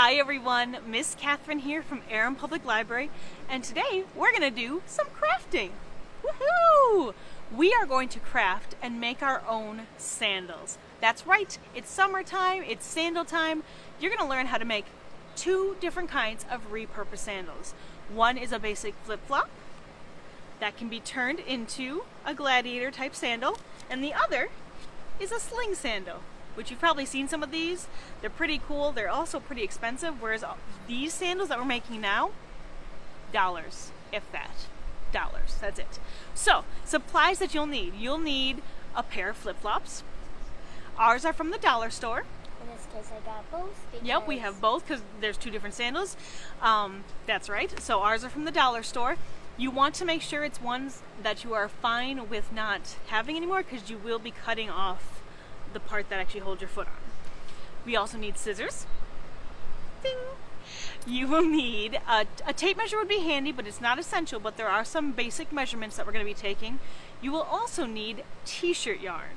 Hi everyone, Miss Katherine here from Aram Public Library, and today we're going to do some crafting. Woohoo! We are going to craft and make our own sandals. That's right, it's summertime, it's sandal time. You're going to learn how to make two different kinds of repurposed sandals. One is a basic flip-flop that can be turned into a Gladiator type sandal, and the other is a Sling Sandal, which you've probably seen some of these. They're pretty cool. They're also pretty expensive, whereas these sandals that we're making now, dollars, if that. Dollars, that's it. So, supplies that you'll need. You'll need a pair of flip-flops. Ours are from the dollar store. In this case, I got both. Yep, we have both because there's two different sandals. That's right. So ours are from the dollar store. You want to make sure it's ones that you are fine with not having anymore, because you will be cutting off the part that actually holds your foot on. We also need scissors. Ding! You will need a tape measure would be handy, but it's not essential, but there are some basic measurements that we're going to be taking. You will also need t-shirt yarn.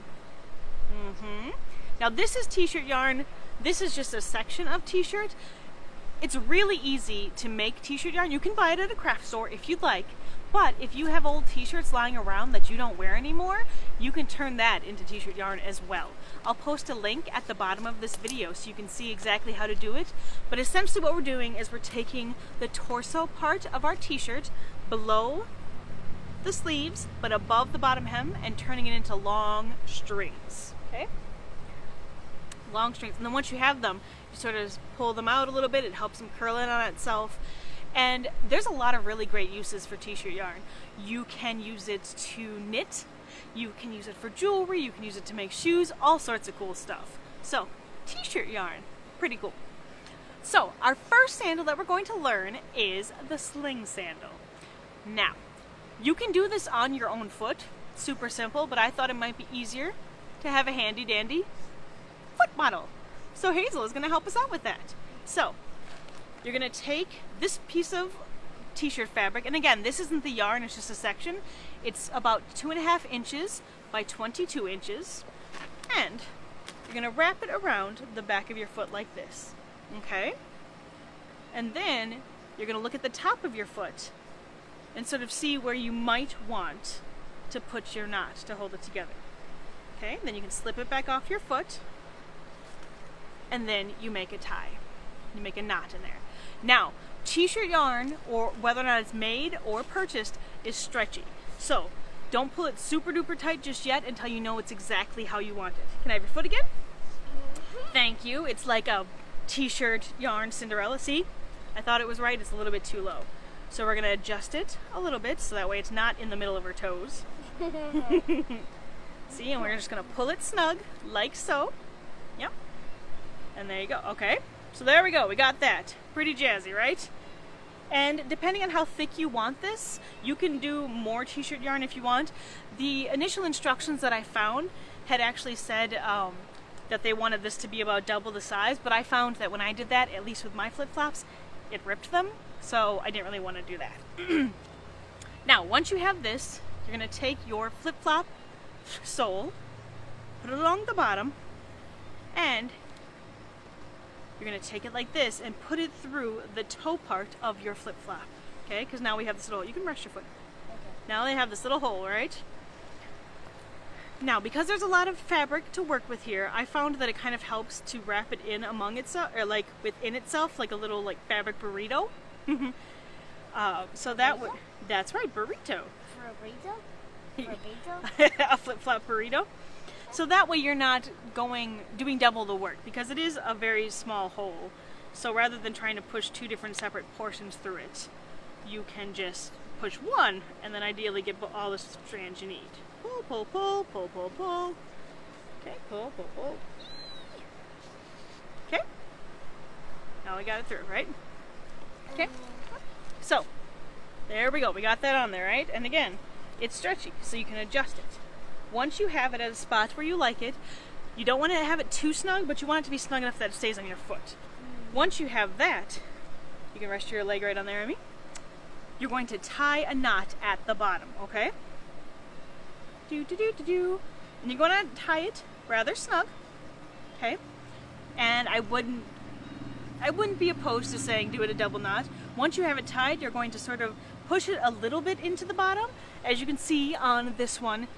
Now this is t-shirt yarn. This is just a section of t-shirt. It's really easy to make t-shirt yarn. You can buy it at a craft store if you'd like, but if you have old t-shirts lying around that you don't wear anymore, you can turn that into t-shirt yarn as well. I'll post a link at the bottom of this video so you can see exactly how to do it. But essentially what we're doing is we're taking the torso part of our t-shirt below the sleeves but above the bottom hem and turning it into long strings. Okay? Long strings. And then once you have them, you sort of pull them out a little bit. It helps them curl in on itself. And there's a lot of really great uses for t-shirt yarn. You can use it to knit. You can use it for jewelry, you can use it to make shoes, all sorts of cool stuff. So, t-shirt yarn, pretty cool. So, our first sandal that we're going to learn is the Sling Sandal. Now, you can do this on your own foot, super simple, but I thought it might be easier to have a handy dandy foot model. So Hazel is going to help us out with that. So, you're going to take this piece of t-shirt fabric, and again, this isn't the yarn, it's just a section. It's about 2.5 inches by 22 inches, and you're gonna wrap it around the back of your foot like this, okay? And then you're gonna look at the top of your foot and sort of see where you might want to put your knot to hold it together. Okay, then you can slip it back off your foot, and then you make a tie. You make a knot in there. Now, t-shirt yarn, or whether or not it's made or purchased, is stretchy. So don't pull it super duper tight just yet until you know it's exactly how you want it. Can I have your foot again? Thank you. It's like a t-shirt yarn Cinderella. See? I thought it was right. It's a little bit too low. So we're going to adjust it a little bit so that way it's not in the middle of her toes. See? And we're just going to pull it snug like so. Yep. And there you go. Okay. So there we go, we got that. Pretty jazzy, right? And depending on how thick you want this, you can do more t-shirt yarn if you want. The initial instructions that I found had actually said that they wanted this to be about double the size, but I found that when I did that, at least with my flip-flops, it ripped them, so I didn't really want to do that. Now, once you have this, you're going to take your flip-flop sole, put it along the bottom, and you're going to take it like this and put it through the toe part of your flip-flop. Okay? Because now we have this little, you can rest your foot. Okay. Now they have this little hole, right? Now, because there's a lot of fabric to work with here, I found that it kind of helps to wrap it in among itself, or like within itself, like a little like fabric burrito. So that would, that's right, burrito. Burrito? A flip-flop burrito. So that way you're not doing double the work, because it is a very small hole. So rather than trying to push two different separate portions through it, you can just push one and then ideally get all the strands you need. Pull, pull, pull, pull, pull, pull. Okay, pull, pull, pull. Okay. Now we got it through, right? Okay. So, there we go. We got that on there, right? And again, it's stretchy, so you can adjust it. Once you have it at a spot where you like it, you don't want to have it too snug, but you want it to be snug enough that it stays on your foot. Once you have that, you can rest your leg right on there, Amy. You're going to tie a knot at the bottom, okay? And you're going to tie it rather snug, okay? And I wouldn't I wouldn't be opposed to saying do it a double knot. Once you have it tied, you're going to sort of push it a little bit into the bottom. As you can see on this one,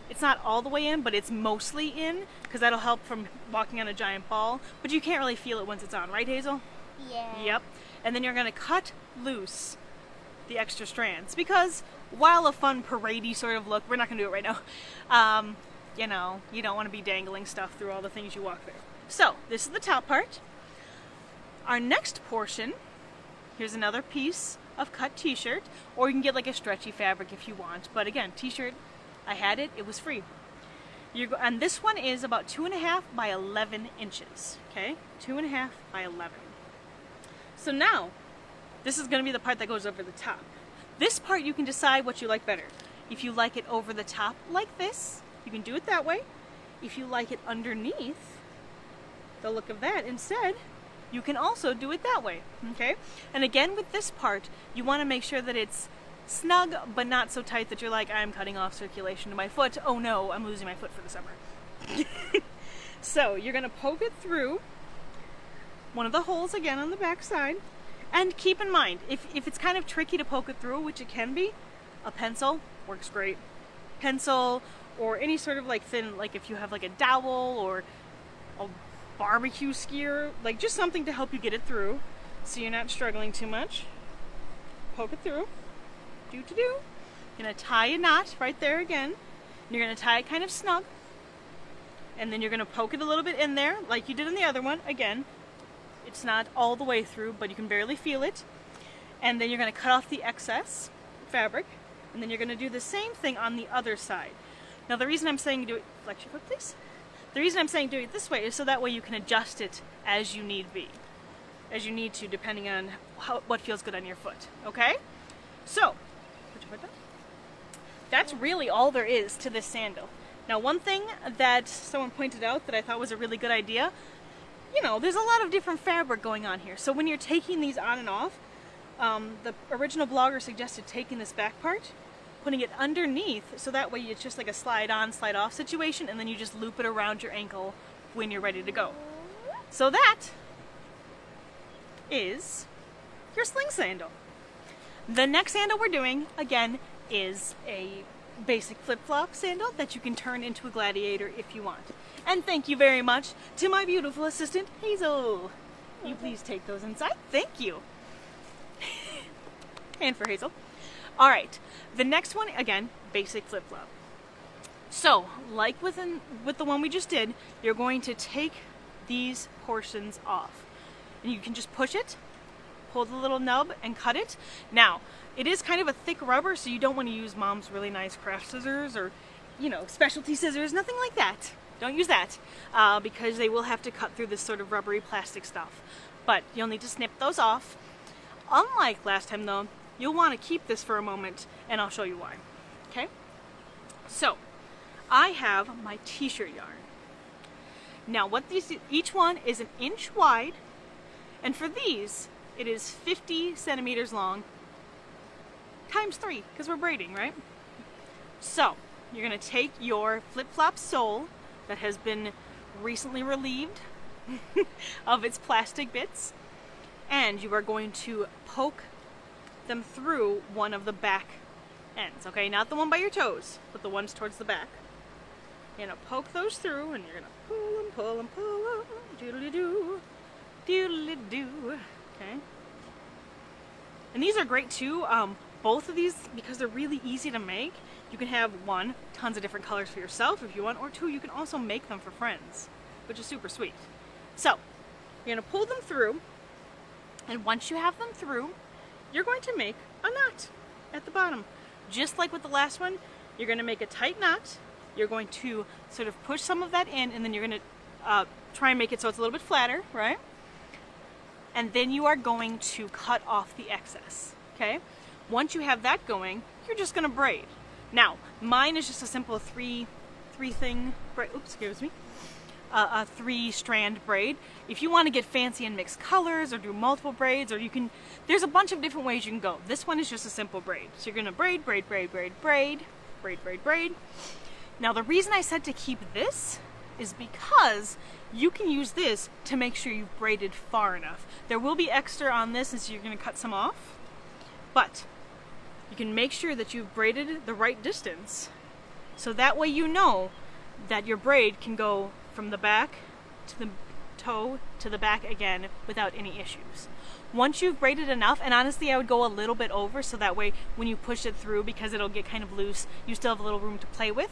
it's not all the way in, but it's mostly in, because that'll help from walking on a giant ball. But you can't really feel it once it's on, right, Hazel? Yeah. Yep. And then you're going to cut loose the extra strands, because while a fun parade-y sort of look, we're not going to do it right now. You know, you don't want to be dangling stuff through all the things you walk through. So, this is the top part. Our next portion, here's another piece of cut t-shirt, or you can get like a stretchy fabric if you want. But again, t-shirt, I had it, it was free. And this one is about 2.5 by 11 inches, okay? 2.5 by 11. So now, this is going to be the part that goes over the top. This part you can decide what you like better. If you like it over the top like this, you can do it that way. If you like it underneath, the look of that instead, you can also do it that way, okay? And again, with this part, you want to make sure that it's snug, but not so tight that you're like, I'm cutting off circulation to my foot. Oh no, I'm losing my foot for the summer. So you're going to poke it through one of the holes again on the back side. And keep in mind, if it's kind of tricky to poke it through, which it can be, a pencil works great. Pencil, or any sort of like thin, like if you have like a dowel or a barbecue skewer, like just something to help you get it through so you're not struggling too much. Poke it through. You're going to tie a knot right there again. You're going to tie it kind of snug. And then you're going to poke it a little bit in there like you did in the other one. Again, it's not all the way through, but you can barely feel it. And then you're going to cut off the excess fabric. And then you're going to do the same thing on the other side. Now the reason I'm saying do it, flex your foot please. The reason I'm saying do it this way is so that way you can adjust it as you need to, depending on what feels good on your foot. Okay? So, put your foot down. That's really all there is to this sandal. Now one thing that someone pointed out that I thought was a really good idea, you know, there's a lot of different fabric going on here. So when you're taking these on and off, the original blogger suggested taking this back part, putting it underneath, so that way it's just like a slide on, slide off situation, and then you just loop it around your ankle when you're ready to go. So that is your sling sandal. The next sandal we're doing, again, is a basic flip-flop sandal that you can turn into a gladiator if you want. And thank you very much to my beautiful assistant, Hazel. You please take those inside. Thank you. And for Hazel. All right, the next one, again, basic flip-flop. So, like with the one we just did, you're going to take these portions off. And you can just push it, pull the little nub, and cut it. Now, it is kind of a thick rubber, so you don't want to use Mom's really nice craft scissors or, you know, specialty scissors, nothing like that. Don't use that, because they will have to cut through this sort of rubbery plastic stuff. But you'll need to snip those off. Unlike last time, though, you'll want to keep this for a moment, and I'll show you why. Okay? So, I have my t-shirt yarn. Now, each one is 1 inch wide, and for these, it is 50 centimeters long, times 3, because we're braiding, right? So, you're going to take your flip-flop sole that has been recently relieved of its plastic bits, and you are going to poke them through one of the back ends, okay? Not the one by your toes, but the ones towards the back. You're going to poke those through, and you're going to pull them, pull them, pull them, doodly-doo, doodly-doo, okay? And these are great too. Both of these, because they're really easy to make, you can have one, tons of different colors for yourself if you want, or two, you can also make them for friends, which is super sweet. So, you're going to pull them through, and once you have them through, you're going to make a knot at the bottom. Just like with the last one, you're going to make a tight knot, you're going to sort of push some of that in, and then you're going to try and make it so it's a little bit flatter, right? And then you are going to cut off the excess, okay? Once you have that going, you're just going to braid. Now, mine is just a simple three-strand braid. If you want to get fancy and mix colors or do multiple braids, or there's a bunch of different ways you can go. This one is just a simple braid. So you're going to braid, braid, braid, braid, braid, braid, braid, braid. Now, the reason I said to keep this is because you can use this to make sure you've braided far enough. There will be extra on this, and so you're going to cut some off, but you can make sure that you've braided the right distance, so that way you know that your braid can go from the back to the toe to the back again without any issues. Once you've braided enough, and honestly I would go a little bit over, so that way when you push it through, because it'll get kind of loose, you still have a little room to play with.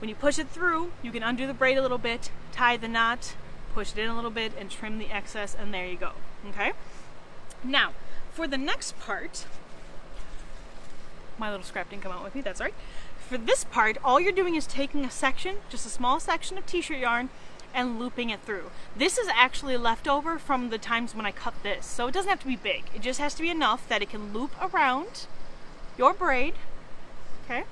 When you push it through, you can undo the braid a little bit, tie the knot, push it in a little bit, and trim the excess, and there you go. Okay? Now, for the next part, my little scrap didn't come out with me, that's all right. For this part, all you're doing is taking a section, just a small section of t-shirt yarn, and looping it through. This is actually leftover from the times when I cut this, so it doesn't have to be big. It just has to be enough that it can loop around your braid, okay?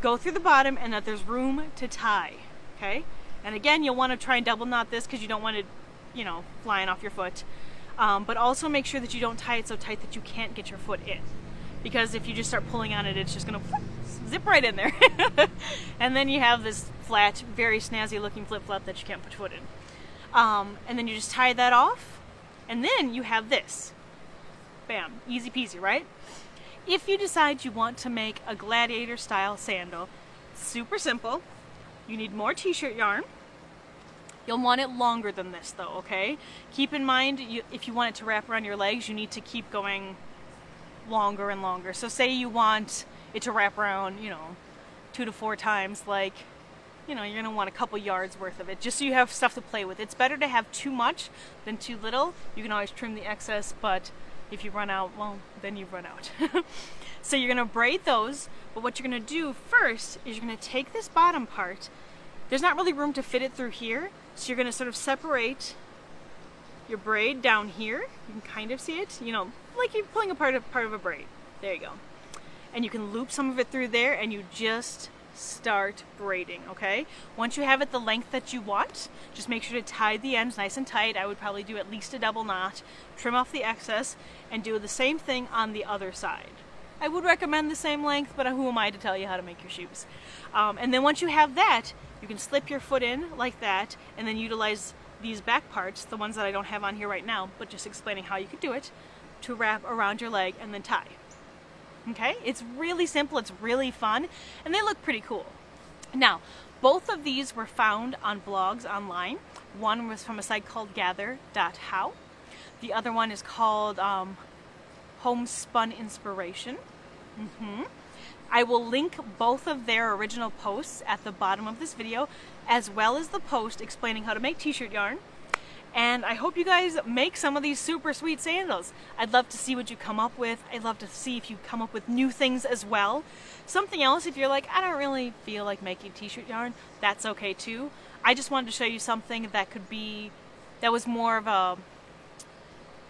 Go through the bottom, and that there's room to tie, okay? And again, you'll want to try and double knot this because you don't want it, you know, flying off your foot. But also make sure that you don't tie it so tight that you can't get your foot in. Because if you just start pulling on it, it's just going to zip right in there. And then you have this flat, very snazzy looking flip-flop that you can't put your foot in. And then you just tie that off, and then you have this. Bam, easy peasy, right? If you decide you want to make a Gladiator style sandal, super simple. You need more t-shirt yarn. You'll want it longer than this though, okay? Keep in mind, if you want it to wrap around your legs, you need to keep going longer and longer. So say you want it to wrap around, 2 to 4 times, like, you're going to want a couple yards worth of it, just so you have stuff to play with. It's better to have too much than too little. You can always trim the excess, but if you run out, well, then you've run out. So you're going to braid those, but what you're going to do first is you're going to take this bottom part. There's not really room to fit it through here, so you're going to sort of separate your braid down here. You can kind of see it, like you're pulling apart a part of a braid. There you go. And you can loop some of it through there, and you just start braiding, okay? Once you have it the length that you want, just make sure to tie the ends nice and tight. I would probably do at least a double knot, trim off the excess, and do the same thing on the other side. I would recommend the same length, but who am I to tell you how to make your shoes? And then once you have that, you can slip your foot in like that, and then utilize these back parts, the ones that I don't have on here right now, but just explaining how you could do it, to wrap around your leg and then tie. Okay? It's really simple, it's really fun, and they look pretty cool. Now, both of these were found on blogs online. One was from a site called gathered.how. The other one is called Homespun Inspiration. I will link both of their original posts at the bottom of this video, as well as the post explaining how to make t-shirt yarn. And I hope you guys make some of these super sweet sandals. I'd love to see what you come up with. I'd love to see if you come up with new things as well. Something else, if you're like, I don't really feel like making t-shirt yarn, that's okay too. I just wanted to show you something that was more of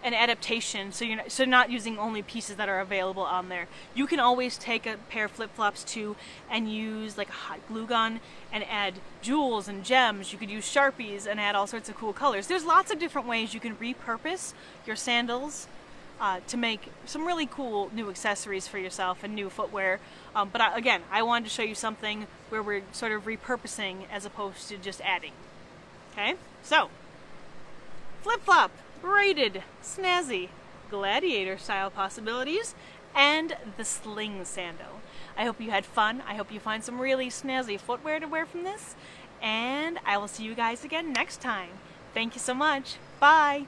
an adaptation, so you're not using only pieces that are available on there. You can always take a pair of flip-flops too and use like a hot glue gun and add jewels and gems. You could use Sharpies and add all sorts of cool colors. There's lots of different ways you can repurpose your sandals to make some really cool new accessories for yourself and new footwear. But again, I wanted to show you something where we're sort of repurposing as opposed to just adding. Okay, so flip-flop, braided, snazzy, Gladiator style possibilities, and the Sling Sandal. I hope you had fun. I hope you find some really snazzy footwear to wear from this, and I will see you guys again next time. Thank you so much. Bye.